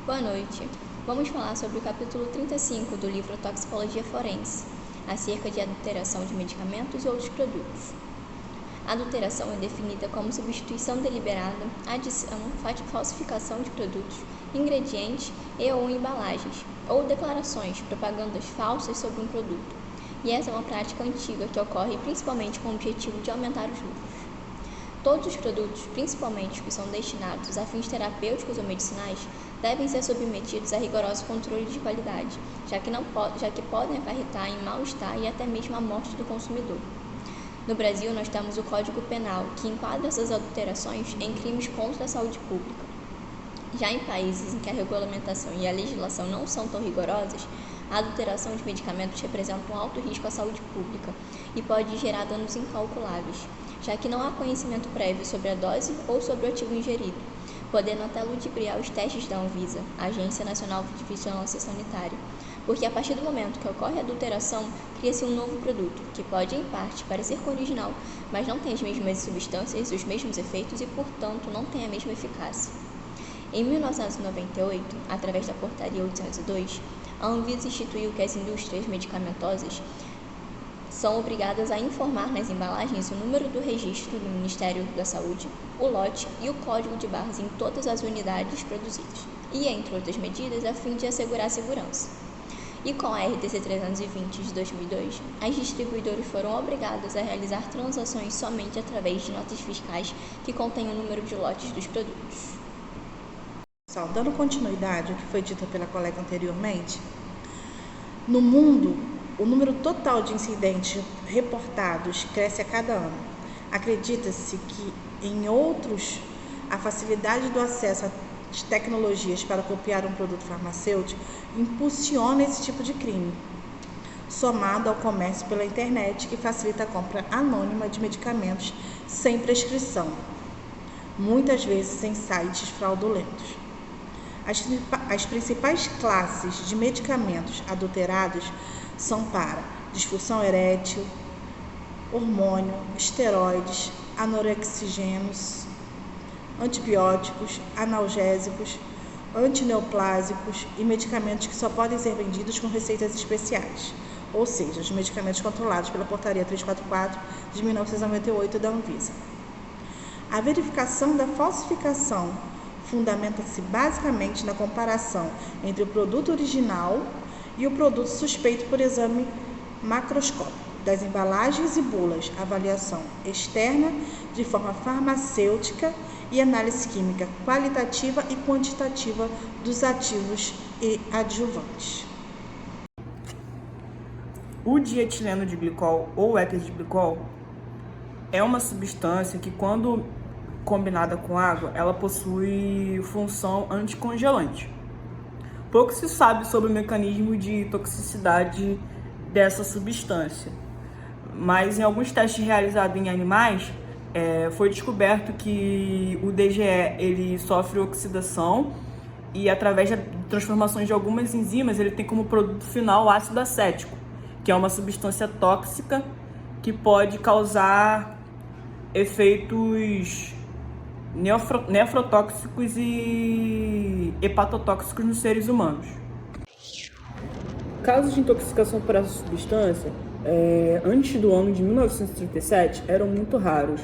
Boa noite. Vamos falar sobre o capítulo 35 do livro Toxicologia Forense, acerca de adulteração de medicamentos e outros produtos. A adulteração é definida como substituição deliberada, adição, falsificação de produtos, ingredientes e/ou embalagens, ou declarações, propagandas falsas sobre um produto. E essa é uma prática antiga que ocorre principalmente com o objetivo de aumentar os lucros. Todos os produtos, principalmente os que são destinados a fins terapêuticos ou medicinais, devem ser submetidos a rigoroso controle de qualidade, já que podem acarretar em mal-estar e até mesmo a morte do consumidor. No Brasil, nós temos o Código Penal, que enquadra essas adulterações em crimes contra a saúde pública. Já em países em que a regulamentação e a legislação não são tão rigorosas, a adulteração de medicamentos representa um alto risco à saúde pública e pode gerar danos incalculáveis, já que não há conhecimento prévio sobre a dose ou sobre o ativo ingerido, podendo até ludibriar os testes da Anvisa, Agência Nacional de Vigilância Sanitária, porque a partir do momento que ocorre a adulteração, cria-se um novo produto, que pode, em parte, parecer com o original, mas não tem as mesmas substâncias, os mesmos efeitos e, portanto, não tem a mesma eficácia. Em 1998, através da Portaria 802, a Anvisa instituiu que as indústrias medicamentosas são obrigadas a informar nas embalagens o número do registro do Ministério da Saúde, o lote e o código de barras em todas as unidades produzidas, e entre outras medidas a fim de assegurar a segurança. E com a RDC 320 de 2002, as distribuidoras foram obrigadas a realizar transações somente através de notas fiscais que contêm o número de lotes dos produtos. Dando continuidade ao que foi dito pela colega anteriormente, no mundo, o número total de incidentes reportados cresce a cada ano. Acredita-se que em outros, a facilidade do acesso às tecnologias para copiar um produto farmacêutico impulsiona esse tipo de crime, somado ao comércio pela internet, que facilita a compra anônima de medicamentos sem prescrição, muitas vezes em sites fraudulentos. As principais classes de medicamentos adulterados são para disfunção erétil, hormônio, esteroides, anorexigênios, antibióticos, analgésicos, antineoplásicos e medicamentos que só podem ser vendidos com receitas especiais, ou seja, os medicamentos controlados pela Portaria 344 de 1998 da Anvisa. A verificação da falsificação fundamenta-se basicamente na comparação entre o produto original e o produto suspeito por exame macroscópico das embalagens e bulas, avaliação externa de forma farmacêutica e análise química qualitativa e quantitativa dos ativos e adjuvantes. O dietileno de glicol ou éter de glicol é uma substância que, quando combinada com água, ela possui função anticongelante. Pouco se sabe sobre o mecanismo de toxicidade dessa substância, mas em alguns testes realizados em animais, foi descoberto que o DGE ele sofre oxidação e, através da transformações de algumas enzimas, ele tem como produto final ácido acético, que é uma substância tóxica que pode causar efeitos nefrotóxicos e hepatotóxicos nos seres humanos. Casos de intoxicação por essa substância, antes do ano de 1937, eram muito raros.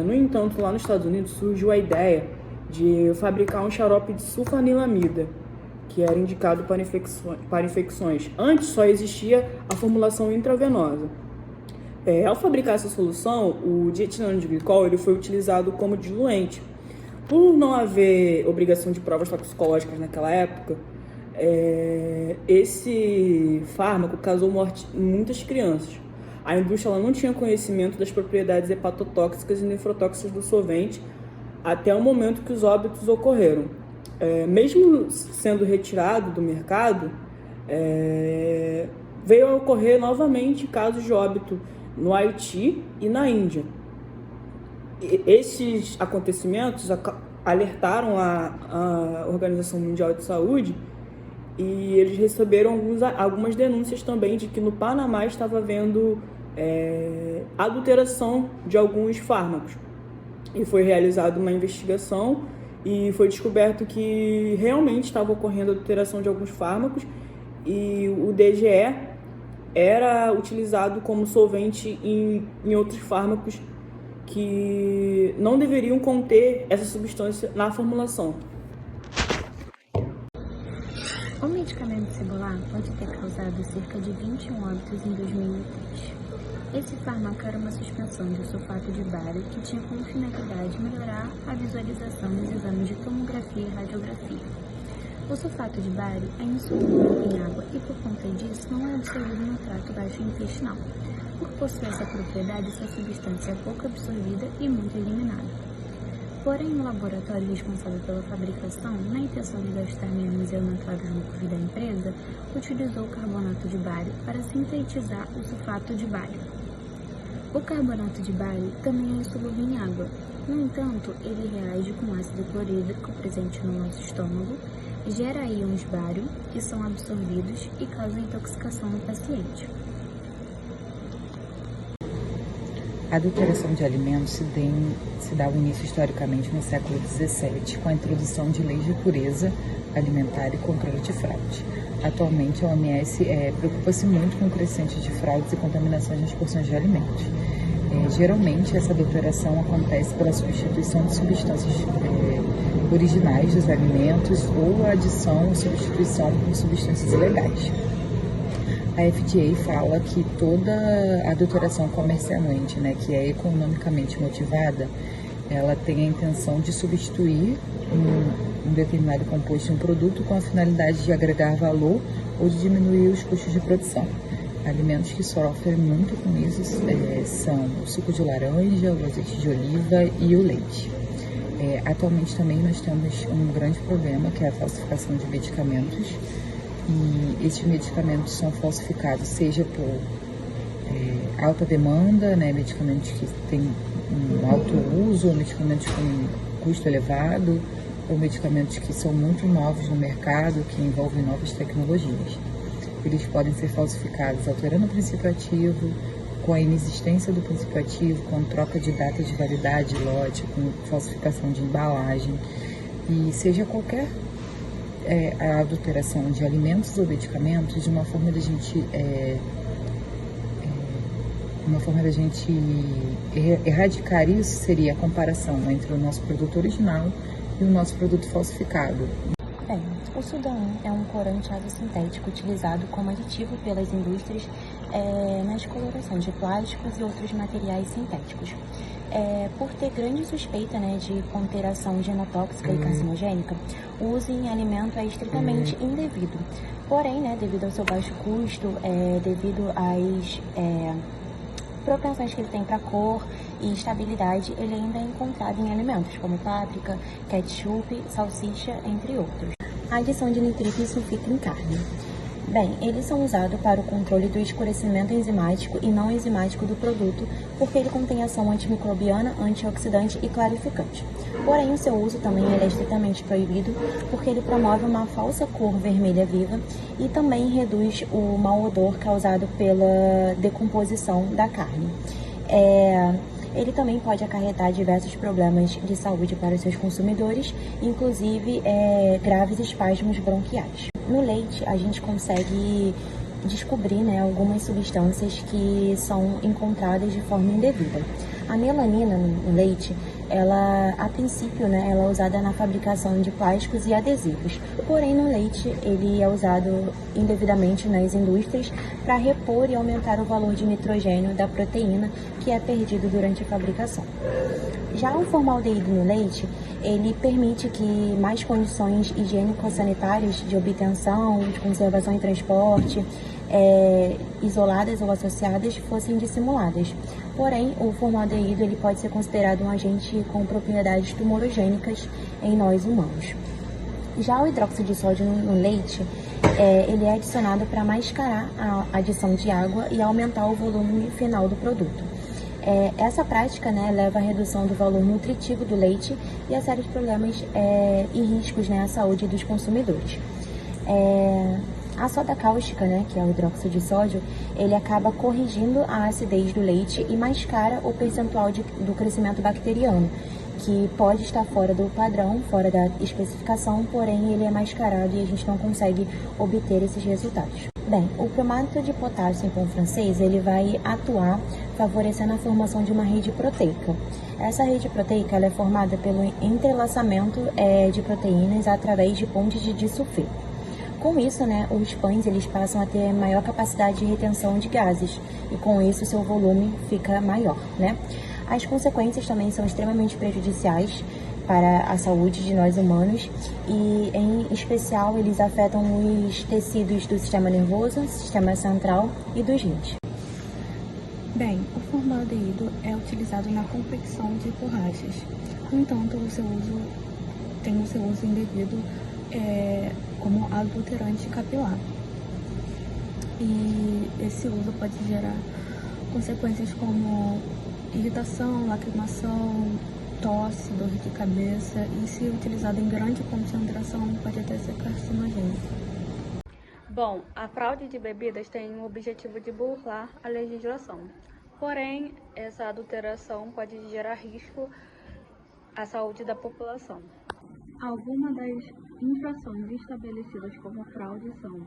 No entanto, lá nos Estados Unidos surgiu a ideia de fabricar um xarope de sulfanilamida, que era indicado para infecções. Antes só existia a formulação intravenosa. Ao fabricar essa solução, o dietileno de glicol ele foi utilizado como diluente. Por não haver obrigação de provas toxicológicas naquela época, esse fármaco causou morte em muitas crianças. A indústria ela não tinha conhecimento das propriedades hepatotóxicas e nefrotóxicas do solvente até o momento que os óbitos ocorreram. Mesmo sendo retirado do mercado, veio a ocorrer novamente casos de óbito no Haiti e na Índia. Esses acontecimentos alertaram a Organização Mundial de Saúde e eles receberam algumas denúncias também de que no Panamá estava havendo adulteração de alguns fármacos. E foi realizada uma investigação e foi descoberto que realmente estava ocorrendo adulteração de alguns fármacos e o DGE era utilizado como solvente em outros fármacos que não deveriam conter essa substância na formulação. O medicamento Cebolar pode ter causado cerca de 21 óbitos em 2003. Esse fármaco era uma suspensão de sulfato de bário que tinha como finalidade melhorar a visualização nos exames de tomografia e radiografia. O sulfato de bário é insolúvel em água e, por conta disso, não é absorvido no trato gastrointestinal. Por possuir essa propriedade, essa substância é pouco absorvida e muito eliminada. Porém, o laboratório responsável pela fabricação, na intenção de gastar menos e aumentar os lucros da empresa, utilizou o carbonato de bário para sintetizar o sulfato de bário. O carbonato de bário também é insolúvel em água. No entanto, ele reage com ácido clorídrico presente no nosso estômago, gera íons bário, que são absorvidos e causam intoxicação no paciente. A adulteração de alimentos se dá início historicamente no século XVII, com a introdução de leis de pureza alimentar e controle de fraude. Atualmente, a OMS preocupa-se muito com o crescente de fraudes e contaminações nas porções de alimentos. Geralmente, essa adulteração acontece pela substituição de substâncias originais dos alimentos ou a adição ou substituição por substâncias ilegais. A FDA fala que toda adulteração comercialmente, que é economicamente motivada, ela tem a intenção de substituir um determinado composto em um produto com a finalidade de agregar valor ou de diminuir os custos de produção. Alimentos que sofrem muito com isso são o suco de laranja, o azeite de oliva e o leite. Atualmente também nós temos um grande problema, que é a falsificação de medicamentos. E esses medicamentos são falsificados, seja por alta demanda, medicamentos que têm um alto uso, ou medicamentos com custo elevado, ou medicamentos que são muito novos no mercado, que envolvem novas tecnologias. Eles podem ser falsificados alterando o princípio ativo, com a inexistência do princípio ativo, com troca de data de validade, lote, com falsificação de embalagem, e seja qualquer a adulteração de alimentos ou medicamentos, uma forma da gente erradicar isso seria a comparação entre o nosso produto original e o nosso produto falsificado. Bem, o Sudan é um corante água sintético utilizado como aditivo pelas indústrias na descoloração de plásticos e outros materiais sintéticos. Por ter grande suspeita de conter ação genotóxica e carcinogênica, o uso em alimento é estritamente indevido. Porém, devido ao seu baixo custo, devido às propensões que ele tem para cor e estabilidade, ele ainda é encontrado em alimentos como páprica, ketchup, salsicha, entre outros. A adição de nitrito e sulfito em carne. Bem, eles são usados para o controle do escurecimento enzimático e não enzimático do produto, porque ele contém ação antimicrobiana, antioxidante e clarificante. Porém, o seu uso também é estritamente proibido, porque ele promove uma falsa cor vermelha viva e também reduz o mau odor causado pela decomposição da carne. Ele também pode acarretar diversos problemas de saúde para os seus consumidores, inclusive graves espasmos bronquiais. No leite, a gente consegue descobrir algumas substâncias que são encontradas de forma indevida. A melanina no leite, ela, a princípio, ela é usada na fabricação de plásticos e adesivos. Porém, no leite, ele é usado indevidamente nas indústrias para repor e aumentar o valor de nitrogênio da proteína que é perdido durante a fabricação. Já o formaldeído no leite, ele permite que mais condições higiênico-sanitárias de obtenção, de conservação e transporte, isoladas ou associadas, fossem dissimuladas. Porém, o formaldeído ele pode ser considerado um agente com propriedades tumorogênicas em nós humanos. Já o hidróxido de sódio no leite, ele é adicionado para mascarar a adição de água e aumentar o volume final do produto. Essa prática leva à redução do valor nutritivo do leite e a sérios problemas e riscos à saúde dos consumidores. A soda cáustica, né, que é o hidróxido de sódio, ele acaba corrigindo a acidez do leite e mascara o percentual do crescimento bacteriano, que pode estar fora do padrão, fora da especificação, porém ele é mascarado e a gente não consegue obter esses resultados. Bem, o cromato de potássio em pão francês, ele vai atuar favorecendo a formação de uma rede proteica. Essa rede proteica ela é formada pelo entrelaçamento de proteínas através de pontes de disulfeto. Com isso, né, os pães eles passam a ter maior capacidade de retenção de gases e com isso seu volume fica maior, né? As consequências também são extremamente prejudiciais para a saúde de nós humanos e, em especial, eles afetam os tecidos do sistema nervoso, sistema central e dos rins. Bem, o formaldeído é utilizado na confecção de borrachas. No entanto, o seu uso indevido como adulterante capilar. E esse uso pode gerar consequências como irritação, lacrimação, tosse, dor de cabeça e, se utilizado em grande concentração, pode até ser carcinogênico. Bom, a fraude de bebidas tem o objetivo de burlar a legislação. Porém, essa adulteração pode gerar risco à saúde da população. Algumas das infrações estabelecidas como fraude são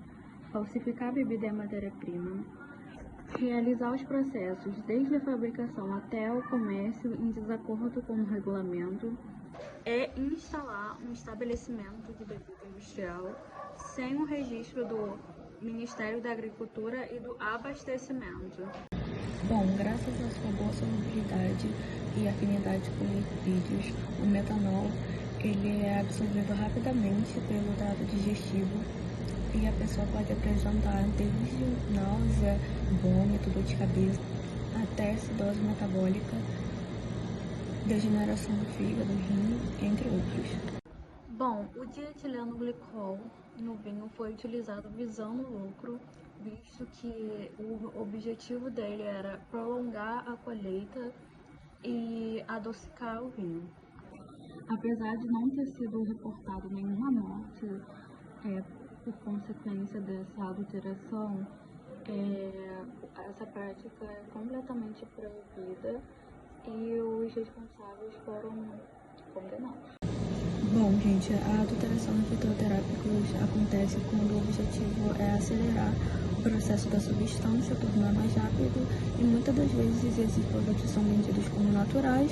falsificar a bebida e a matéria-prima, realizar os processos desde a fabricação até o comércio em desacordo com o regulamento, instalar um estabelecimento de bebida industrial sem o registro do Ministério da Agricultura e do Abastecimento. Bom, graças à sua boa solubilidade e afinidade com lipídios, o metanol ele é absorvido rapidamente pelo trato digestivo e a pessoa pode apresentar desde náusea, vômito, dor de cabeça, até acidose metabólica, degeneração do fígado, rim, entre outros. Bom, o dietileno glicol no vinho foi utilizado visando o lucro, visto que o objetivo dele era prolongar a colheita e adocicar o vinho. Apesar de não ter sido reportado nenhuma morte por consequência dessa adulteração, essa prática é completamente proibida e os responsáveis foram condenados. Bom, gente, a adulteração em fitoterápicos acontece quando o objetivo é acelerar o processo da substância, tornar mais rápido, e muitas das vezes esses produtos são vendidos como naturais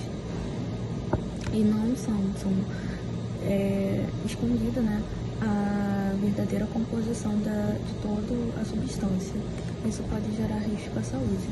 e não são escondida, né, a verdadeira composição de toda a substância. Isso pode gerar risco à saúde.